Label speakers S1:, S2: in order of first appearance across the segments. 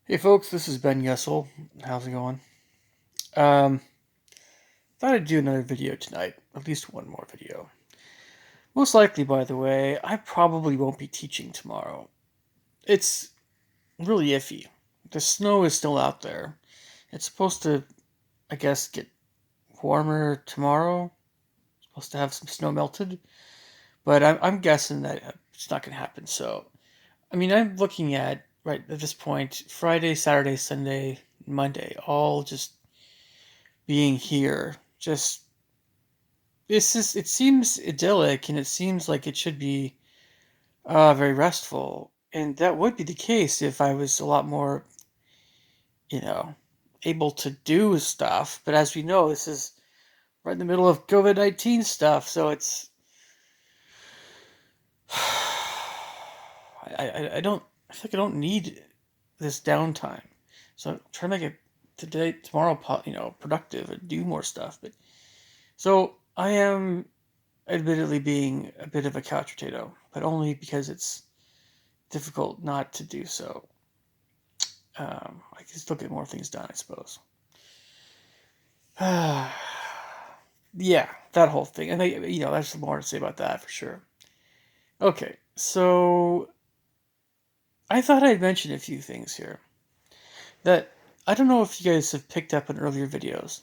S1: Hey folks, this is Ben Yessel. How's it going? Um, Thought I'd do another video tonight, at least one more video. Most likely, by the way, I probably won't be teaching tomorrow. It's really iffy. The snow is still out there. It's supposed to, I guess, get warmer tomorrow. Supposed to have some snow melted, but I'm guessing that it's not going to happen. So, I mean, I'm looking at, right at this point, Friday, Saturday, Sunday, Monday, all just being here. Just it seems idyllic and it seems like it should be very restful. And that would be the case if I was a lot more, you know, able to do stuff. But as we know, this is right in the middle of COVID-19 stuff, so it's I don't I feel like I don't need this downtime. So I'm trying to make it today tomorrow productive and do more stuff. But so I am admittedly being a bit of a couch potato, but only because it's difficult not to do so. I can still get more things done, I suppose. Yeah, that whole thing. And there's more to say about that for sure. Okay, so I thought I'd mention a few things here that I don't know if you guys have picked up in earlier videos,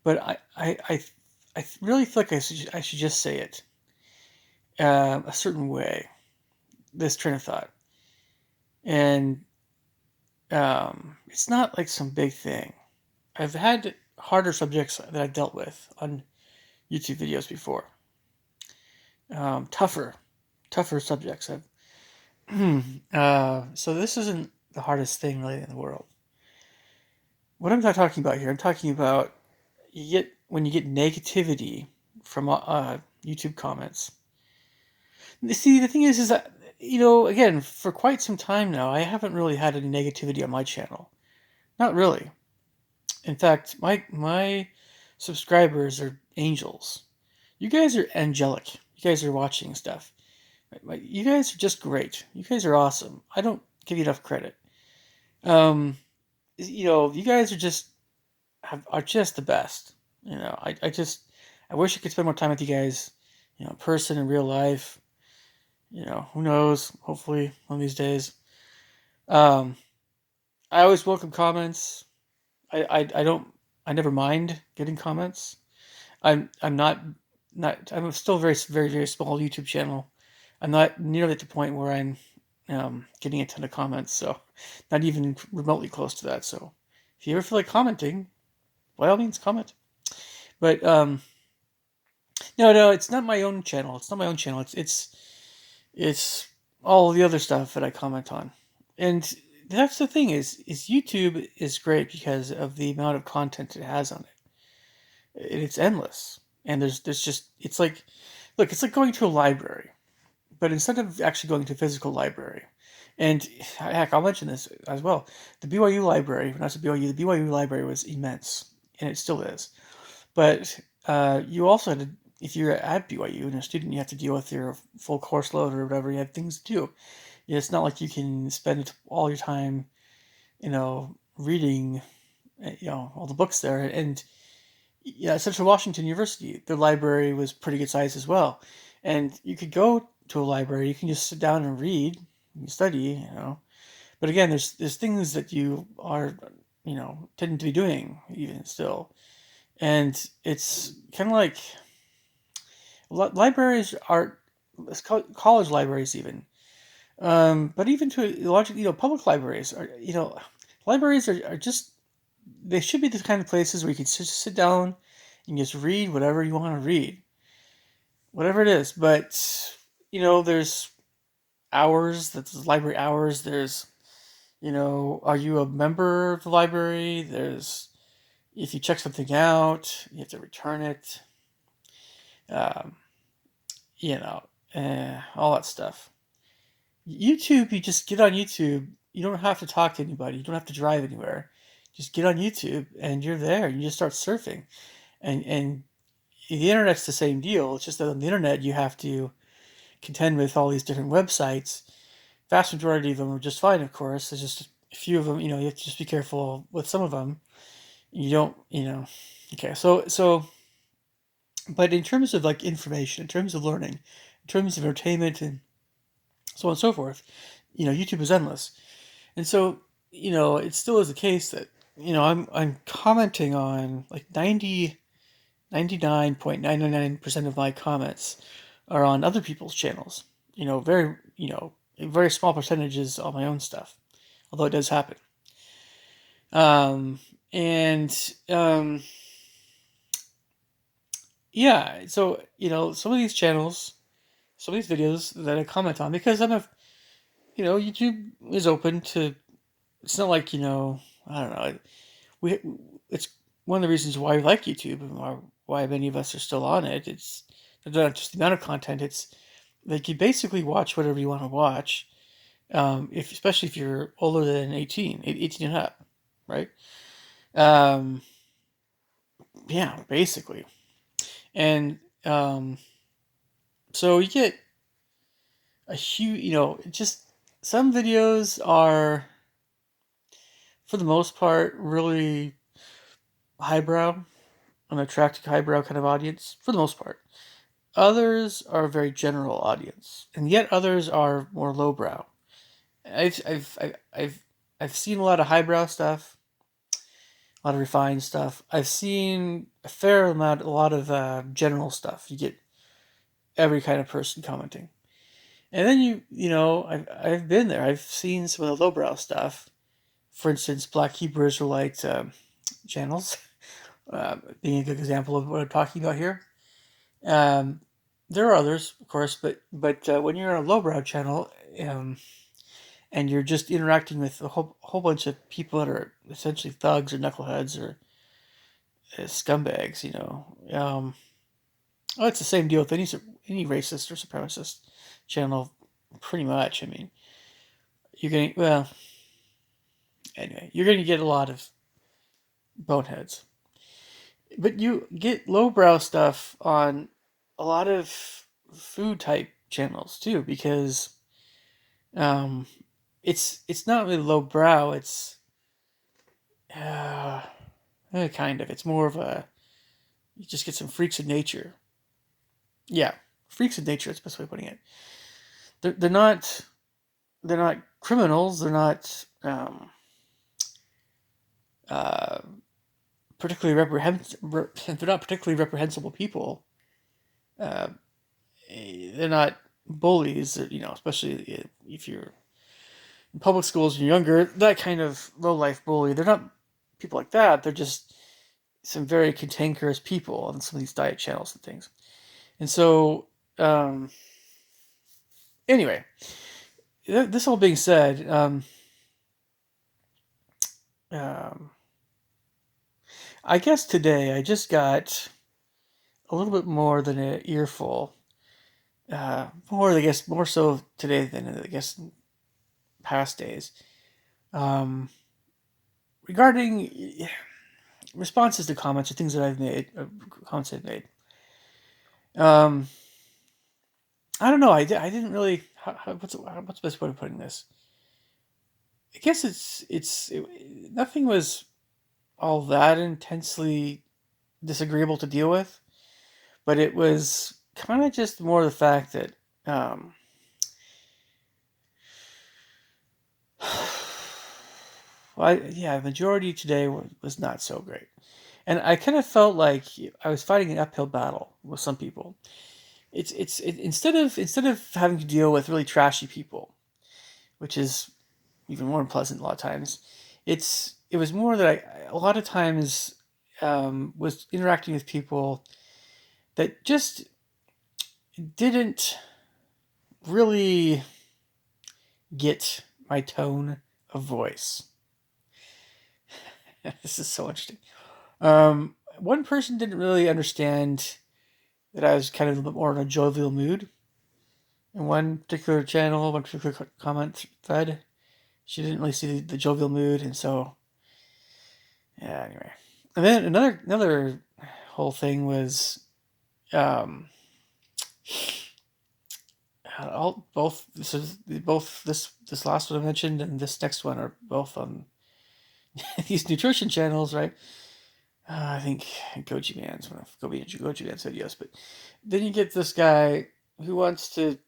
S1: but I really feel like I should just say it a certain way, this train of thought. And it's not like some big thing. I've had harder subjects that I've dealt with on YouTube videos before. Tougher, tougher subjects. So this isn't the hardest thing really in the world. What I'm not talking about here, I'm talking about when you get negativity from YouTube comments. See, the thing is that again, for quite some time now, I haven't really had any negativity on my channel. Not really. In fact, my subscribers are angels. You guys are angelic. You guys are watching stuff. You guys are just great. You guys are awesome. I don't give you enough credit. Um, you guys are just the best. I wish I could spend more time with you guys, in person in real life. Who knows? Hopefully one of these days. Um, I always welcome comments. I don't I never mind getting comments. I'm not I'm still a very very very small YouTube channel. I'm not nearly at the point where I'm getting a ton of comments, so not even remotely close to that. So if you ever feel like commenting, by all means comment. But no, it's not my own channel. It's not my own channel. It's all the other stuff that I comment on, and that's the thing is YouTube is great because of the amount of content it has on it. It's endless, and there's just it's like look, it's like going to a library, but instead of actually going to a physical library, and heck, I'll mention this as well. The BYU library, when I was at BYU, the BYU library was immense, and it still is. But you also had to, if you're at BYU and a student, you have to deal with your full course load or whatever. You have things to do. It's not like you can spend all your time, reading, all the books there. And yeah, Central Washington University, the library was pretty good size as well. And you could go to a library, you can just sit down and read and study. But again, there's things that you are, tend to be doing even still. And it's kind of like libraries are college libraries even, but even to a large, public libraries are just they should be the kind of places where you can just sit down and just read whatever you want to read, whatever it is. But there's hours. That's library hours. There's are you a member of the library? There's if you check something out, you have to return it. Um, all that stuff. YouTube, you just get on YouTube. You don't have to talk to anybody. You don't have to drive anywhere. Just get on YouTube and you're there. You just start surfing. And the internet's the same deal. It's just that on the internet you have to contend with all these different websites vast majority of them are just fine, of course. There's just a few of them, you have to just be careful with some of them. You don't, okay. But in terms of like information, in terms of learning, in terms of entertainment and so on and so forth, YouTube is endless. And so, it still is the case that, I'm commenting on like 99.999% of my comments are on other people's channels. A very small percentage is on my own stuff, although it does happen. And yeah, so some of these channels, some of these videos that I comment on, because YouTube is open to. It's not like I don't know. We it's one of the reasons why we like YouTube and why many of us are still on it. It's not just the amount of content. It's like you basically watch whatever you want to watch. Especially if you're older than 18 and up, right? Um, yeah, basically. And so you get a huge, just some videos are, for the most part, really highbrow, an attractive highbrow kind of audience, for the most part. Others are a very general audience, and yet others are more lowbrow. I've I've I've I've, I've seen a lot of highbrow stuff, a lot of refined stuff. I've seen a lot of general stuff. You get every kind of person commenting. And then I've been there. I've seen some of the lowbrow stuff. For instance, Black Hebrew Israelite channels, being a good example of what I'm talking about here. Um, there are others, of course, but when you're on a lowbrow channel, and you're just interacting with a whole bunch of people that are essentially thugs or knuckleheads or scumbags, well, it's the same deal with any racist or supremacist channel, pretty much. I mean, you're getting well. Anyway, you're going to get a lot of boneheads, but you get lowbrow stuff on a lot of food type channels too, because um, it's not really lowbrow. It's uh, kind of. It's more of a you just get some freaks of nature. Yeah, freaks of nature. That's the best way of putting it. They're not criminals. They're not uh, they're not particularly reprehensible people. Uh, they're not bullies, especially if you're in public schools and you're younger. That kind of low life bully. They're not people like that. They're just some very cantankerous people on some of these diet channels and things. And so, um, anyway, this all being said, um, I guess today I just got a little bit more than an earful. I guess, more so today than I guess in past days. Um, regarding responses to comments or things that I've made, comments I've made. Um, I don't know. I didn't really. What's the best way of putting this? I guess nothing was all that intensely disagreeable to deal with, but it was kind of just more the fact that um, the majority today was not so great, and I kind of felt like I was fighting an uphill battle with some people. Instead of having to deal with really trashy people, which is even more unpleasant a lot of times. It was more that I a lot of times was interacting with people that just didn't really get my tone of voice. This is so interesting. One person didn't really understand that I was kind of a little bit more in a jovial mood. In one particular channel, one particular comment thread, she didn't really see the jovial mood, and so yeah. Anyway, and then another whole thing was um, This last one I mentioned and this next one are both on these nutrition channels, right? I think Goji Man's one of Goji Man's videos, but then you get this guy who wants to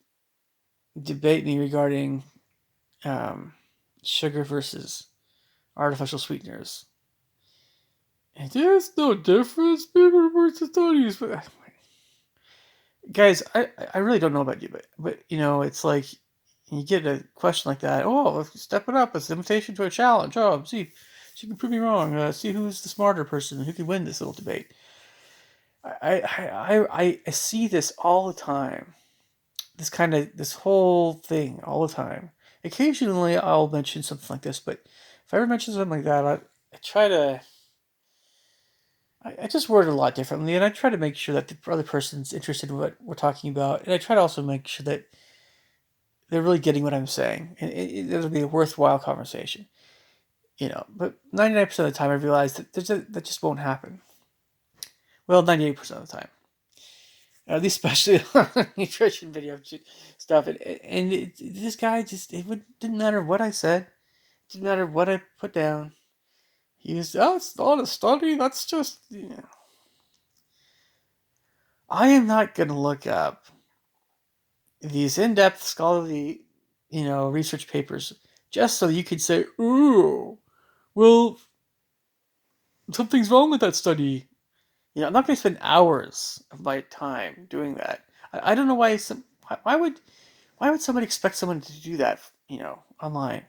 S1: debate me regarding um, sugar versus artificial sweeteners. And there's no difference between the studies, but guys, I really don't know about you, but you know, it's like you get a question like that. Oh, step it up! It's an invitation to a challenge. Oh, see you can prove me wrong. See who's the smarter person, who can win this little debate. I see this all the time. This whole thing all the time. Occasionally, I'll mention something like this, but if I ever mention something like that, I try to. I just word it a lot differently, and I try to make sure that the other person's interested in what we're talking about, and I try to also make sure that they're really getting what I'm saying, and it'll be a worthwhile conversation, you know. But 99% of the time, I realize that that just won't happen. Well, 98% of the time, at least especially on nutrition video stuff. This guy didn't matter what I said, it didn't matter what I put down. He was, oh, it's not a study. That's just, you know. I am not going to look up these in-depth scholarly, you know, research papers just so you could say, ooh, well, something's wrong with that study. You know, I'm not going to spend hours of my time doing that. I don't know why would somebody expect someone to do that, you know, online?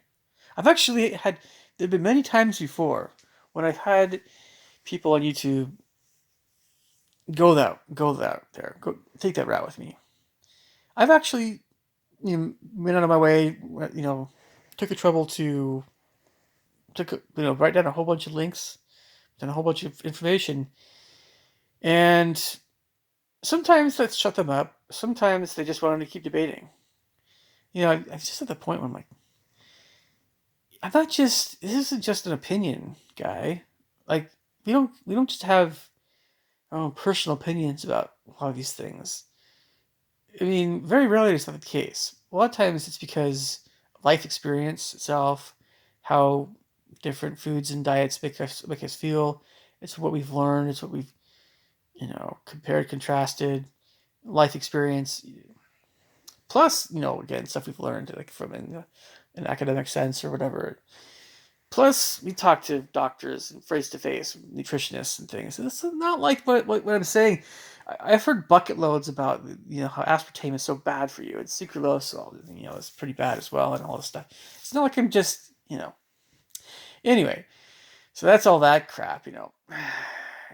S1: I've actually had, there have been many times before when I've had people on YouTube go take that route with me. I've actually, you know, went out of my way, you know, took the trouble to write down a whole bunch of links and a whole bunch of information, and sometimes that shut them up. Sometimes they just wanted to keep debating. You know, I just at the point where I'm like, I'm not just. This isn't just an opinion, guy. Like we don't just have our own personal opinions about a lot of these things. I mean, very rarely is that the case. A lot of times it's because life experience itself, how different foods and diets make us feel. It's what we've learned. It's what we've, you know, compared, contrasted, life experience. Plus, you know, again, stuff we've learned like from an academic sense or whatever. Plus, we talk to doctors and face to face, nutritionists and things. And it's not like what I'm saying. I've heard bucket loads about, you know, how aspartame is so bad for you and sucralose, you know, is pretty bad as well and all this stuff. It's not like I'm just, you know. Anyway, so that's all that crap, you know.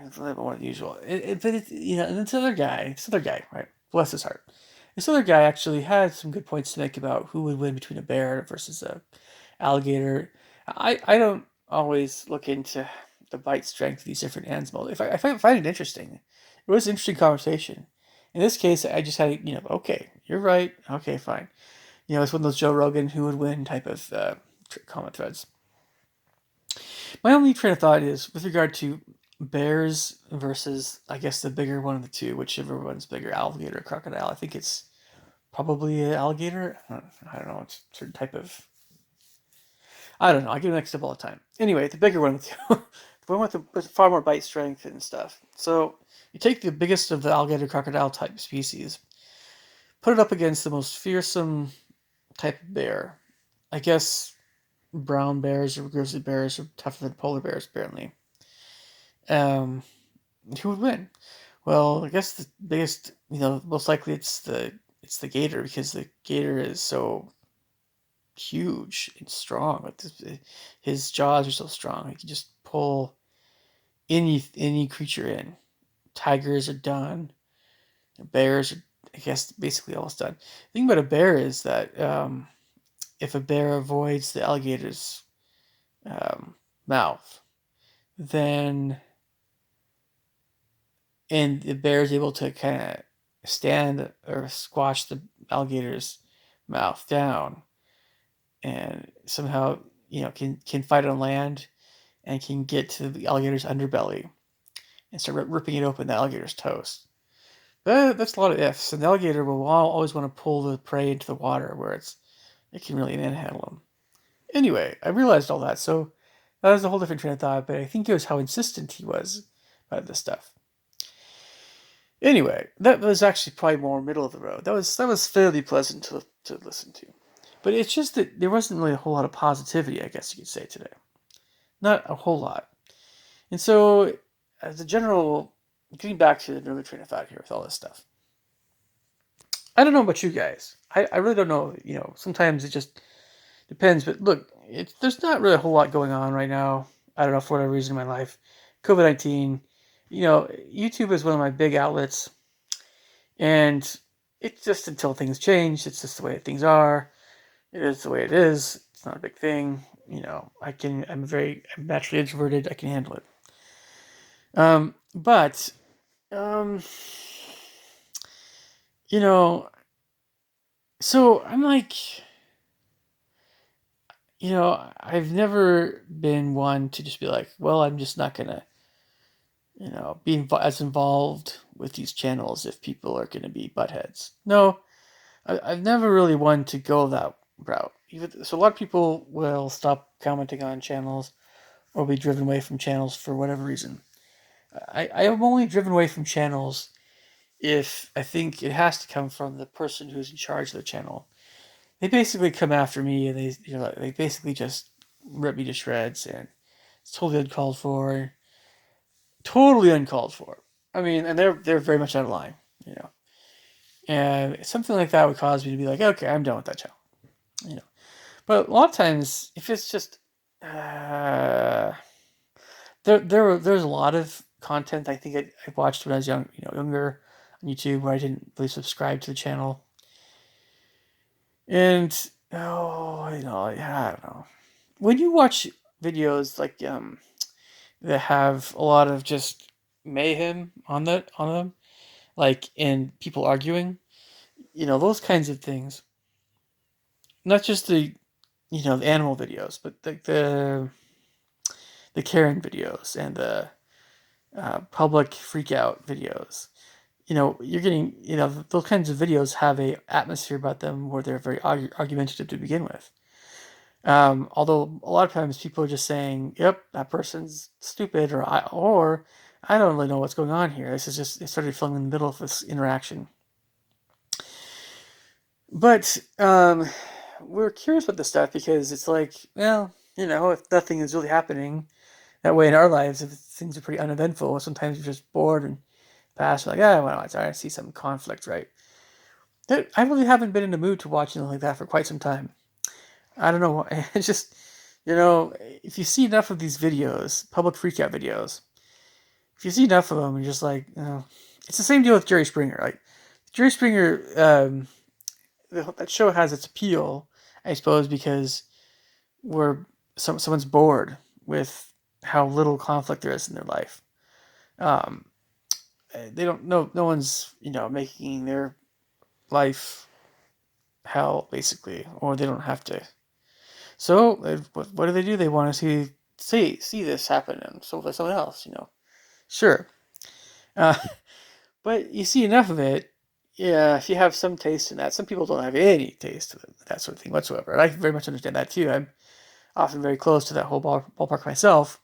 S1: It's a little more than usual. But it's, you know, and this other guy, right? Bless his heart. This other guy actually had some good points to make about who would win between a bear versus a alligator. I don't always look into the bite strength of these different animals. If I find it interesting, it was an interesting conversation. In this case, I just had, you know, okay, you're right. Okay, fine. You know, it's one of those Joe Rogan who would win type of comment threads. My only train of thought is with regard to bears versus, I guess, the bigger one of the two, whichever one's bigger, alligator or crocodile. I think it's probably an alligator. I don't know. It's a certain type of. I don't know. I get mixed up all the time. Anyway, the bigger one of the two, the one with far more bite strength and stuff. So you take the biggest of the alligator crocodile type species, put it up against the most fearsome type of bear. I guess brown bears or grizzly bears are tougher than polar bears, apparently. Um, who would win? Well, I guess the biggest, you know, most likely it's the gator because the gator is so huge and strong. His jaws are so strong; he can just pull any creature in. Tigers are done. Bears are, I guess, basically almost done. The thing about a bear is that if a bear avoids the alligator's mouth, then and the bear is able to kind of stand or squash the alligator's mouth down, and somehow, you know, can fight on land and can get to the alligator's underbelly and start ripping it open, the alligator's toast. That's a lot of ifs. An alligator will always want to pull the prey into the water where it can really manhandle them. Anyway, I realized all that, so that was a whole different train of thought, but I think it was how insistent he was about this stuff. Anyway, that was actually probably more middle of the road. That was fairly pleasant to listen to. But it's just that there wasn't really a whole lot of positivity, I guess you could say, today. Not a whole lot. And so, as a general, getting back to the another train of thought here with all this stuff. I don't know about you guys. I really don't know. Sometimes it just depends. But look, there's not really a whole lot going on right now. I don't know, for whatever reason in my life. COVID-19. YouTube is one of my big outlets. And it's just until things change. It's just the way things are. It is the way it is. It's not a big thing. I'm naturally introverted. I can handle it. But um, you know, so I'm like, I've never been one to just be like, well, I'm just not gonna, be as involved with these channels if people are gonna be buttheads. No, I've never really wanted to go that route. So a lot of people will stop commenting on channels or be driven away from channels for whatever reason. I am only driven away from channels if I think it has to come from the person who's in charge of the channel. They basically come after me and they basically just rip me to shreds, and it's totally uncalled for. Totally uncalled for. I mean, and they're very much out of line, you know. And something like that would cause me to be like, okay, I'm done with that channel, you know. But a lot of times, if it's just there's a lot of content I think I watched when I was younger on YouTube where I didn't really subscribe to the channel, and yeah, I don't know. When you watch videos like that have a lot of just mayhem on them, like and people arguing, those kinds of things. Not just the animal videos, but the Karen videos and the public freakout videos. You're getting, those kinds of videos have a atmosphere about them where they're very argumentative to begin with. Although a lot of times people are just saying, "Yep, that person's stupid," or I don't really know what's going on here. This is just it started filling in the middle of this interaction. But we're curious about this stuff because it's like, well, if nothing is really happening that way in our lives, if things are pretty uneventful, sometimes you're just bored and pass, like, well, it's all right, I see some conflict, right? I really haven't been in the mood to watch anything like that for quite some time. I don't know why. It's just, if you see enough of these videos, public freakout videos, if you see enough of them, you're just like, it's the same deal with Jerry Springer. Like, Jerry Springer, that show has its appeal, I suppose, because someone's bored with how little conflict there is in their life. Um, they don't know. No one's making their life hell basically, or they don't have to. So what do they do? They want to see this happen, and so for someone else, Sure, uh, but you see enough of it. Yeah, if you have some taste in that, some people don't have any taste in that sort of thing whatsoever, and I very much understand that too. I'm often very close to that whole ballpark myself.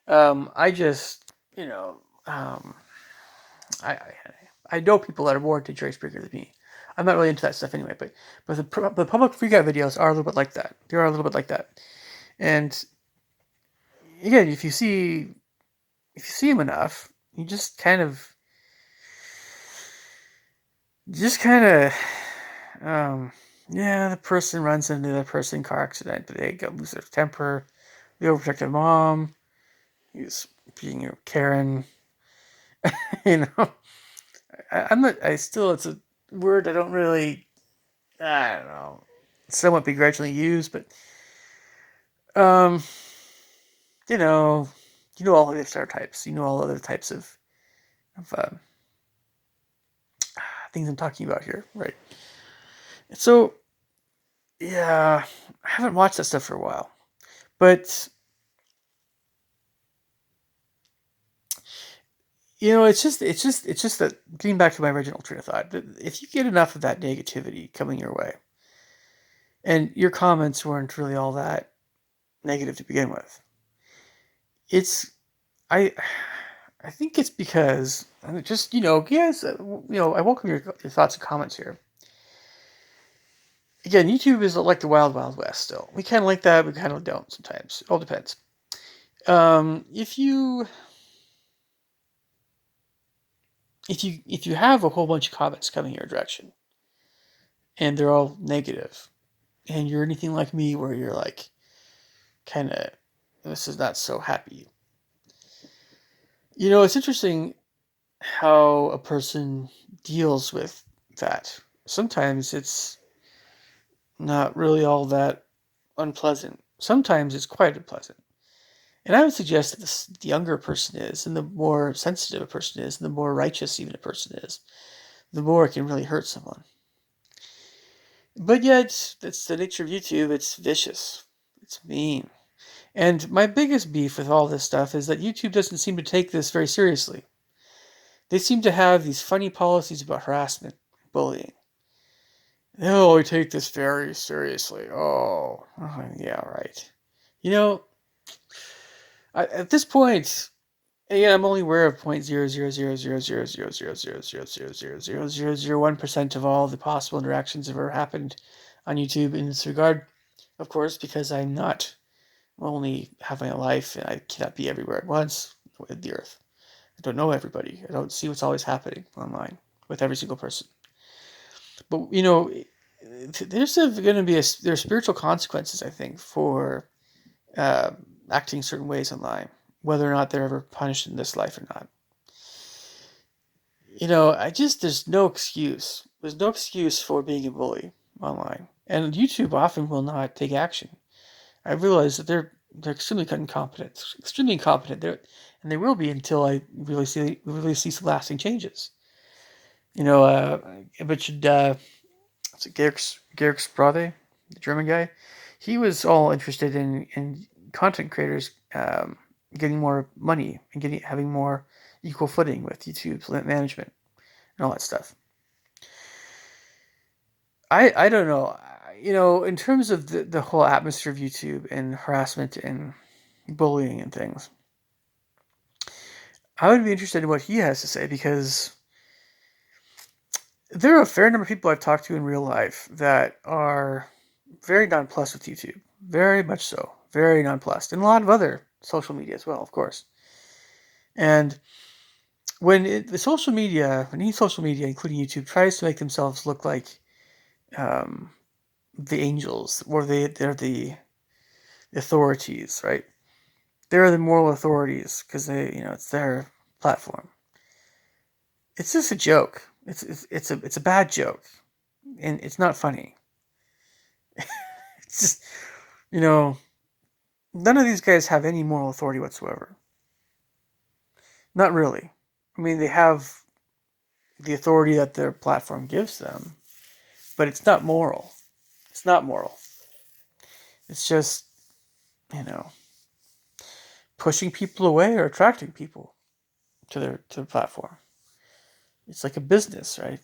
S1: I just, I, I I know people that are more into Jerry Springer than me. I'm not really into that stuff anyway, but the public freakout videos are a little bit like that. They are a little bit like that. And again, if you see him enough, you just kind of, yeah, the person runs into the person in car accident, but they lose their temper. The overprotective mom, he's being Karen, you know. I'm not. I still. It's a word I don't really. I don't know. Somewhat begrudgingly used, but um, you know, all the other stereotypes. You know all other types of things I'm talking about here, right? So yeah, I haven't watched that stuff for a while, but it's just that getting back to my original train of thought, if you get enough of that negativity coming your way, and your comments weren't really all that negative to begin with, it's I I think it's because just yes, I welcome your thoughts and comments here. Again, YouTube is like the wild wild west. Still, we kind of like that, we kind of don't sometimes. It all depends. If you have a whole bunch of comments coming your direction and they're all negative, and you're anything like me where you're like kind of, this is not so happy. It's interesting how a person deals with that. Sometimes it's not really all that unpleasant. Sometimes it's quite unpleasant. And I would suggest that the younger a person is, and the more sensitive a person is, and the more righteous even a person is, the more it can really hurt someone. But yet, that's the nature of YouTube. It's vicious. It's mean. And my biggest beef with all this stuff is that YouTube doesn't seem to take this very seriously. They seem to have these funny policies about harassment, bullying. Oh, we take this very seriously. Oh, yeah, right. At this point, again, I'm only aware of 0.00000000000000001% of all the possible interactions that ever happened on YouTube in this regard. Of course, because I'm not only having a life and I cannot be everywhere at once with the earth. I don't know everybody. I don't see what's always happening online with every single person. But there's going to be there are spiritual consequences, I think, for uh, acting certain ways online, whether or not they're ever punished in this life or not. There's no excuse. There's no excuse for being a bully online, and YouTube often will not take action. I realize that they're extremely incompetent, extremely incompetent. And they will be until I really see some lasting changes. I mentioned it's Georg's brother, the German guy. He was all interested in content creators getting more money and having more equal footing with YouTube's management and all that stuff. I don't know. In terms of the whole atmosphere of YouTube and harassment and bullying and things, I would be interested in what he has to say, because there are a fair number of people I've talked to in real life that are very nonplussed with YouTube. Very much so. Very nonplussed. And a lot of other social media as well, of course. And when any social media, including YouTube, tries to make themselves look like the angels, or they're the authorities, right? They're the moral authorities because it's their platform. It's just a joke. It's a bad joke, and it's not funny. It's just none of these guys have any moral authority whatsoever. Not really. I mean, they have the authority that their platform gives them, but it's not moral. It's not moral. It's just pushing people away or attracting people to their platform. It's like a business, right?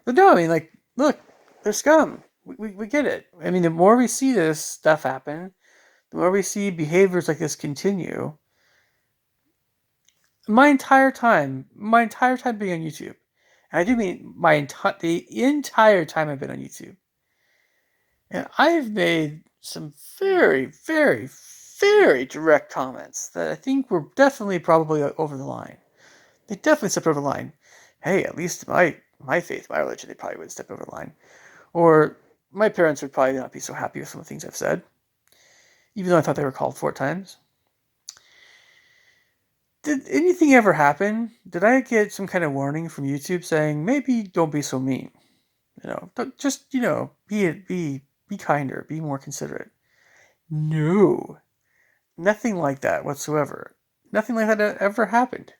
S1: But no, I mean, like, look, they're scum. We get it. I mean, the more we see this stuff happen, the more we see behaviors like this continue. My entire time being on YouTube, and I do mean the entire time I've been on YouTube, and I've made some very, very, very direct comments that I think were probably over the line. They definitely stepped over the line. Hey, at least my faith, my religion, they probably wouldn't step over the line. Or my parents would probably not be so happy with some of the things I've said, even though I thought they were called for at times. Did anything ever happen? Did I get some kind of warning from YouTube saying, maybe don't be so mean? Just, be kinder, be more considerate. No. Nothing like that whatsoever. Nothing like that ever happened.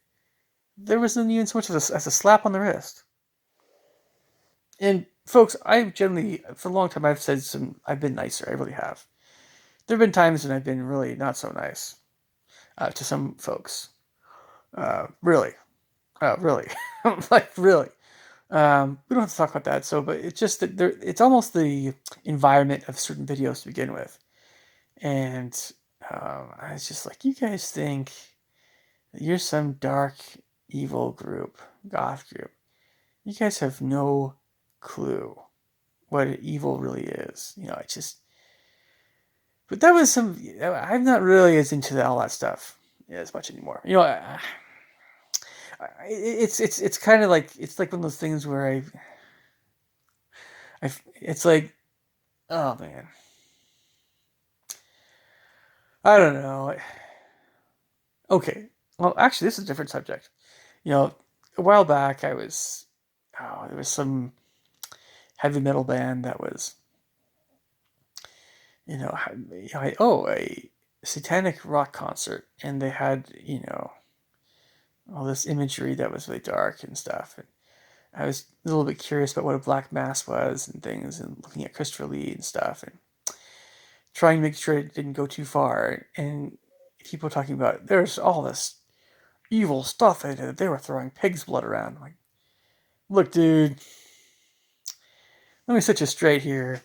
S1: There wasn't even so much as a slap on the wrist. And folks, I generally, for a long time, I've been nicer. I really have. there have been times when I've been really not so nice to some folks. Really, really, like really. We don't have to talk about that. So, but it's just that it's almost the environment of certain videos to begin with, and I was just like, you guys think that you're some dark, evil group, goth group. You guys have no clue what evil really is. It's just. But that was some. I'm not really as into all that stuff as much anymore. It's kind of like it's like one of those things where it's like, oh man, I don't know. Okay, well, actually, this is a different subject. A while back, there was some heavy metal band that was, a satanic rock concert, and they had, all this imagery that was really dark and stuff. And I was a little bit curious about what a black mass was and things, and looking at Christopher Lee and stuff, and trying to make sure it didn't go too far. And people talking about there's all this evil stuff in it. They were throwing pig's blood around. I'm like, look, dude, let me set you straight here.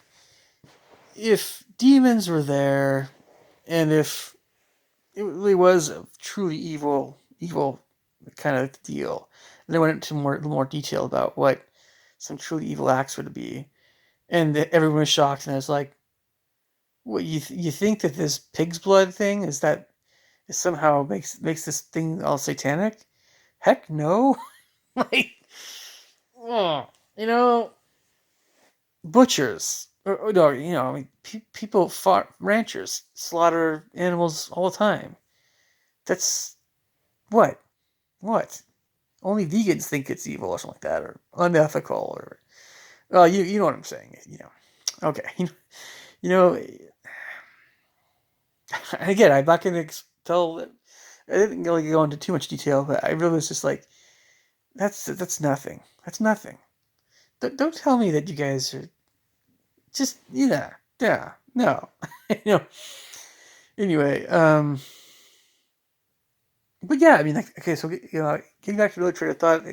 S1: If demons were there, and if it really was a truly evil kind of deal, and they went into more detail about what some truly evil acts would be, and everyone was shocked, and I was like, "What you think that this pig's blood thing is somehow makes this thing all satanic? Heck no!" Like, oh, butchers, or no, I mean, people fought ranchers slaughter animals all the time. That's what what only vegans think it's evil or something like that, or unethical, or well, you know what I'm saying, Okay, you know. Again, I'm not going to tell. I didn't really go into too much detail, but I really was just like, that's nothing. That's nothing. Don't tell me that you guys are just yeah, no, you know. Anyway, but yeah, I mean, like, okay, so getting back to the train of thought,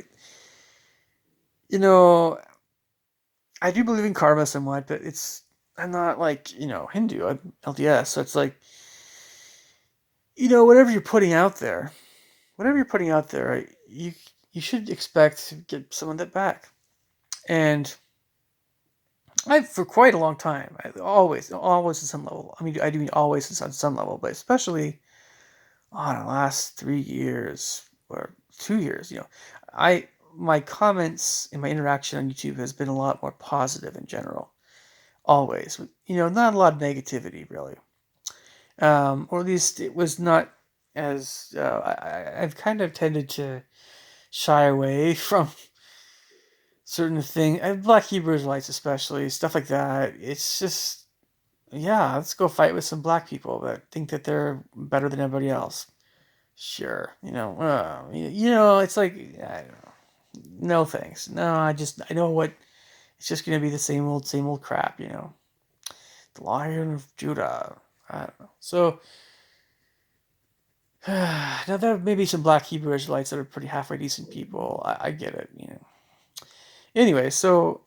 S1: you know, I do believe in karma somewhat, but I'm not like Hindu. I'm LDS, so it's like whatever you're putting out there, you should expect to get some of that back. And for quite a long time, always on some level. I mean, I do mean always on some level, but especially on the last 3 years or 2 years, my comments and my interaction on YouTube has been a lot more positive in general. Always, not a lot of negativity really, or at least it was not as I've kind of tended to shy away from certain things, Black Hebrew Israelites especially, stuff like that. It's just, yeah, let's go fight with some black people that think that they're better than everybody else. Sure, it's like, I don't know. No thanks. No, I know what, it's just going to be the same old crap, The Lion of Judah. I don't know. So, now there may be some Black Hebrew Israelites that are pretty halfway decent people. I get it, Anyway, so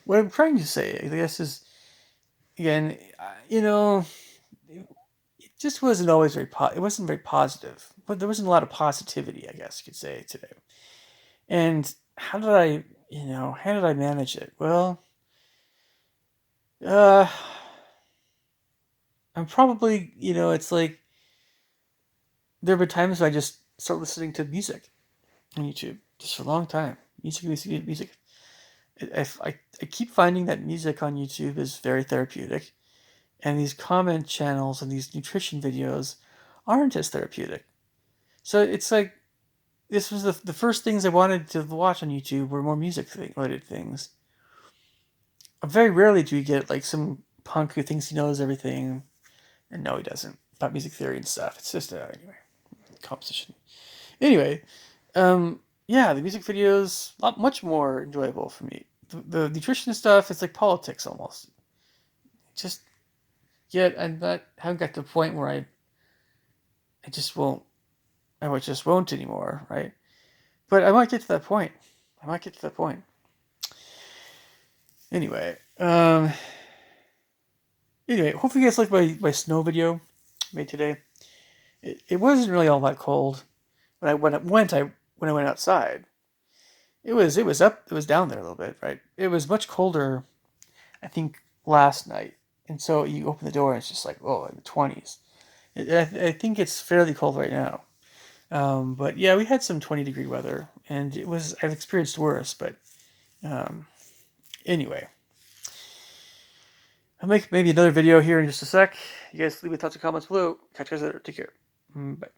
S1: what I'm trying to say, I guess, is again, it just wasn't always it wasn't very positive, but there wasn't a lot of positivity, I guess you could say today. And how did I manage it? Well, uh, I'm probably, it's like there have been times I just start listening to music on YouTube just for a long time. Music. I keep finding that music on YouTube is very therapeutic, and these comment channels and these nutrition videos aren't as therapeutic. So it's like this was the first things I wanted to watch on YouTube were more music related things. Very rarely do you get like some punk who thinks he knows everything, and no, he doesn't, about music theory and stuff. It's just anyway, composition. Anyway, yeah, the music videos much more enjoyable for me. the nutrition stuff, it's like politics almost. Just yet I haven't got to the point where I just won't I just won't anymore, right? But I might get to that point. I might get to that point. Anyway, hopefully you guys liked my snow video made today. It wasn't really all that cold. When I went outside, it was down there a little bit, right? It was much colder, I think, last night. And so you open the door and it's just like, oh, in the 20s. I think it's fairly cold right now. But yeah, we had some 20-degree weather, and I've experienced worse, but um, anyway. I'll make maybe another video here in just a sec. You guys leave me thoughts and comments below. Catch you guys later. Take care. Bye.